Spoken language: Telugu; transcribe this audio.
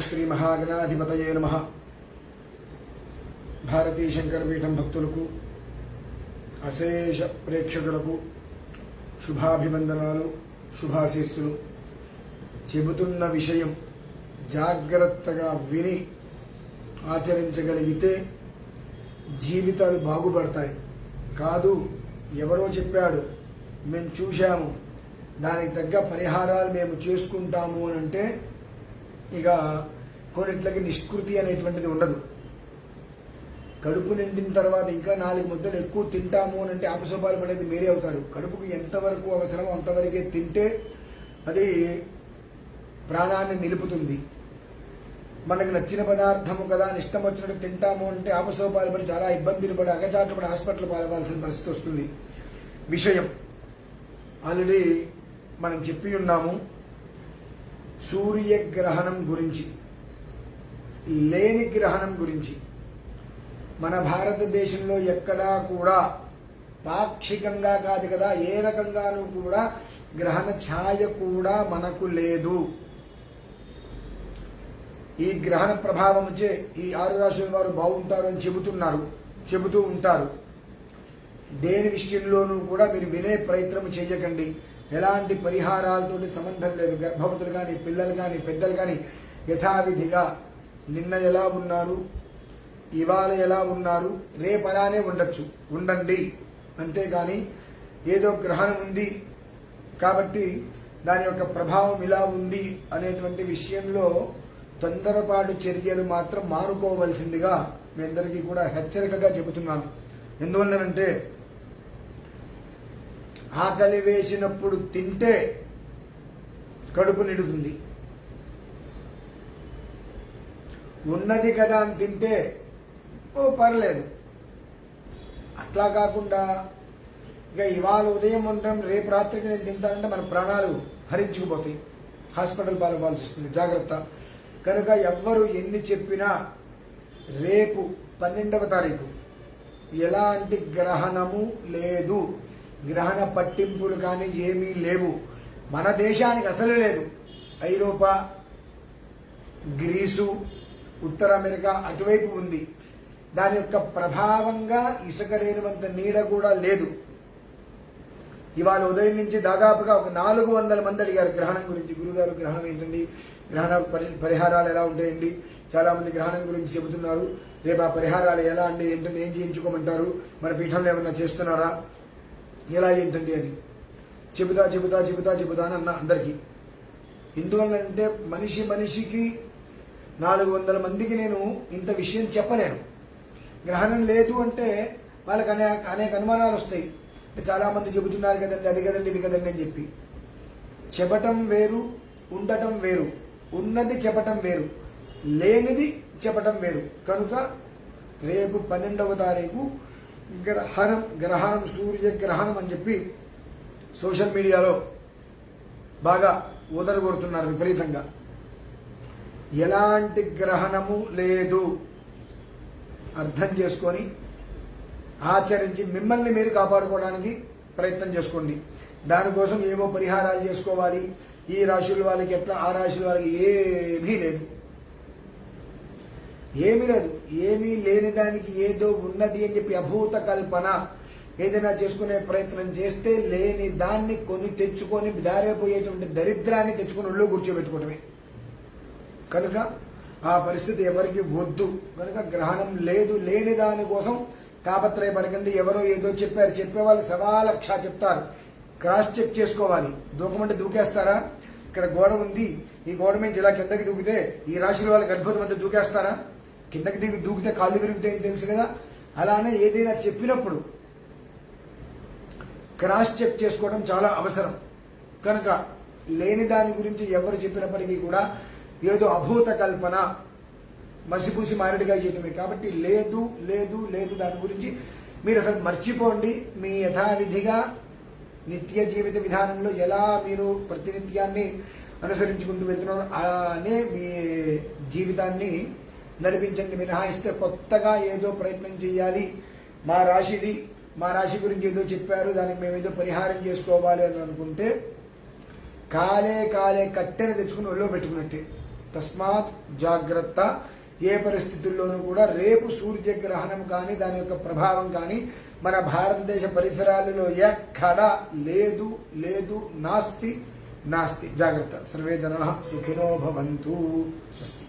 శ్రీ మహాగణాధిపతయే నమః. భారతీ శంకరపీఠం భక్తులకు, అశేష ప్రేక్షకులకు శుభాభివందనాలు, శుభాశీస్సులు. చెబుతున్న విషయం జాగ్రత్తగా విని ఆచరించగలిగితే జీవితాలు బాగుపడతాయి. కాదు ఎవరో చెప్పాడు, మేము చూశాము, దానికి తగ్గ పరిహారాలు మేము చేసుకుంటాము అని అంటే ఇక కొన్నిట్లకి నిష్కృతి అనేటువంటిది ఉండదు. కడుపు నిండిన తర్వాత ఇంకా 4 ముద్దలు ఎక్కువ తింటాము అని అంటే ఆపసోపాలు పడేది మీరే అవుతారు. కడుపుకి ఎంతవరకు అవసరమో అంతవరకే తింటే అది ప్రాణాన్ని నిలుపుతుంది. మనకు నచ్చిన పదార్థము కదా ఇష్టం వచ్చినట్టు తింటాము అంటే ఆపసోపాలు పడి చాలా ఇబ్బందులు పడి అగచాటుపడి హాస్పిటల్ పాలవాల్సిన పరిస్థితి వస్తుంది. విషయం ఆల్రెడీ మనం చెప్పి ఉన్నాము. సూర్యగ్రహణం గురించి, లేని గ్రహణం గురించి మన భారతదేశంలో ఎక్కడా కూడా పాక్షికంగా కాదు కదా, ఏ రకంగానూ కూడా గ్రహణ ఛాయ కూడా మనకు లేదు. ఈ గ్రహణ ప్రభావంచే ఈ 6 రాశుల వారు బాగుంటారు అని చెబుతూ ఉంటారు. దేని విషయంలోనూ కూడా మీరు వినే ప్రయత్నం చేయకండి. ఎలాంటి పరిహారాలతోటి సంబంధం లేదు. గర్భవతులు కానీ, పిల్లలు కానీ, పెద్దలు కానీ యథావిధిగా నిన్న ఎలా ఉన్నారు, ఇవాళ ఎలా ఉన్నారు, రేపు అలానే ఉండండి. అంతేగాని ఏదో గ్రహణం ఉంది కాబట్టి దాని యొక్క ప్రభావం ఇలా ఉంది అనేటువంటి విషయంలో తొందరపాటు చర్యలు మాత్రం మానుకోవలసిందిగా మీ అందరికీ కూడా హెచ్చరికగా చెబుతున్నాను. ఎందువల్లనంటే ఆకలి వేసినప్పుడు తింటే కడుపు నిండుతుంది, ఉన్నది కదా అని తింటే పర్లేదు. అట్లా కాకుండా ఇక ఇవాళ ఉదయం ఉండడం రేపు రాత్రికి నేను తింటానంటే మన ప్రాణాలు హరించుకుపోతాయి, హాస్పిటల్ పాల్గొవాల్సి వస్తుంది. జాగ్రత్త. కనుక ఎవ్వరు ఎన్ని చెప్పినా రేపు 12వ తారీఖు ఎలాంటి గ్రహణము లేదు, గ్రహణ పట్టింపులు కానీ ఏమీ లేవు. మన దేశానికి అసలు లేదు. ఐరోపా, గ్రీసు, ఉత్తర అమెరికా అటువైపు ఉంది. దాని యొక్క ప్రభావంగా ఇసుక రేణువంత నీడ కూడా లేదు. ఇవాళ ఉదయం నుంచి దాదాపుగా ఒక 400 మంది అడిగారు గ్రహణం గురించి. గురుగారు గ్రహణం ఏంటండి, గ్రహణ పరిహారాలు ఎలా ఉంటాయండి? చాలా మంది గ్రహణం గురించి చెబుతున్నారు. రేపు ఆ పరిహారాలు ఎలా అండి, ఏంటంటే ఏం చేయించుకోమంటారు, మన పీఠంలో ఏమన్నా చేస్తున్నారా, ఎలా ఏంటండి అని చెబుతా అని అన్న అందరికీ. ఎందువల్లంటే మనిషికి 400 మందికి నేను ఇంత విషయం చెప్పలేను. గ్రహణం లేదు అంటే వాళ్ళకి అనేక అనుమానాలు వస్తాయి. చాలా మంది చెబుతున్నారు కదండి, అది కదండి, ఇది కదండి అని చెప్పి. చెప్పటం వేరు, ఉండటం వేరు. ఉన్నది చెప్పటం వేరు, లేనిది చెప్పటం వేరు. కనుక రేపు 12వ తారీఖు గ్రహణం సూర్యగ్రహణం అని చెప్పి సోషల్ మీడియాలో బాగా ఊదరగొడుతున్నారు విపరీతంగా. ఎలాంటి గ్రహణము లేదు. అర్థం చేసుకొని ఆచరించి మిమ్మల్ని మీరు కాపాడుకోవడానికి ప్రయత్నం చేసుకోండి. దానికోసం ఏవో పరిహారాలు చేసుకోవాలి, ఈ రాశుల వాళ్ళకి ఎట్లా, ఆ రాశుల వాళ్ళకి ఏమీ లేదు. ఏమీ లేని దానికి ఏదో ఉన్నది అని చెప్పి అభూత కల్పన ఏదైనా చేసుకునే ప్రయత్నం చేస్తే లేని దాన్ని కొని తెచ్చుకొని దారిపోయేటువంటి దరిద్రాన్ని తెచ్చుకొని ఒళ్ళో కూర్చోబెట్టుకోవటమే. కనుక ఆ పరిస్థితి ఎవరికి వద్దు. కనుక గ్రహణం లేదు, లేని దానికోసం తాపత్రయపడకండి. ఎవరో ఏదో చెప్పేవాళ్ళు 1,000,000 చెప్తారు. క్రాస్ చెక్ చేసుకోవాలి. దూకమంటే దూకేస్తారా? ఇక్కడ గోడ ఉంది, ఈ గోడ మీద ఇలా కిందకి దూకితే ఈ రాశుల వాళ్ళకి అద్భుతమంతా దూకేస్తారా? కిందకి దూకితే కాళ్ళు విరుగుతాయని తెలుసు కదా. అలానే ఏదైనా చెప్పినప్పుడు క్రాస్ చెక్ చేసుకోవడం చాలా అవసరం. కనుక లేని దాని గురించి ఎవరు చెప్పినప్పటికీ కూడా ఏదో అభూత కల్పన, మసిపూసి మారడిగా చేయటమే. కాబట్టి లేదు లేదు లేదు దాని గురించి మీరు అసలు మర్చిపోండి. మీ యథావిధిగా నిత్య జీవిత విధానంలో ఎలా మీరు ప్రతినిత్యాన్ని అనుసరించుకుంటూ వెళ్తున్నారు అలానే మీ జీవితాన్ని నడిపించండి. మినహాయిస్తే కొత్తగా ఏదో ప్రయత్నం చేయాలి, మా రాశిది, మా రాశి గురించి ఏదో చెప్పారు, దానికి మేము ఏదో పరిహారం చేసుకోవాలి అని అనుకుంటే కాలే కట్టెను తెచ్చుకుని ఒళ్ళో పెట్టుకున్నట్టే. తస్మాత్ జాగ్రత్త. ఏ పరిస్థితుల్లోనూ కూడా రేపు సూర్యగ్రహణం కానీ దాని యొక్క ప్రభావం కానీ మన భారతదేశ పరిసరాలలో ఎక్కడా లేదు లేదు నాస్తి నాస్తి. జాగ్రత్త. సర్వే జనాః సుఖినో భవంతు. స్వస్తి.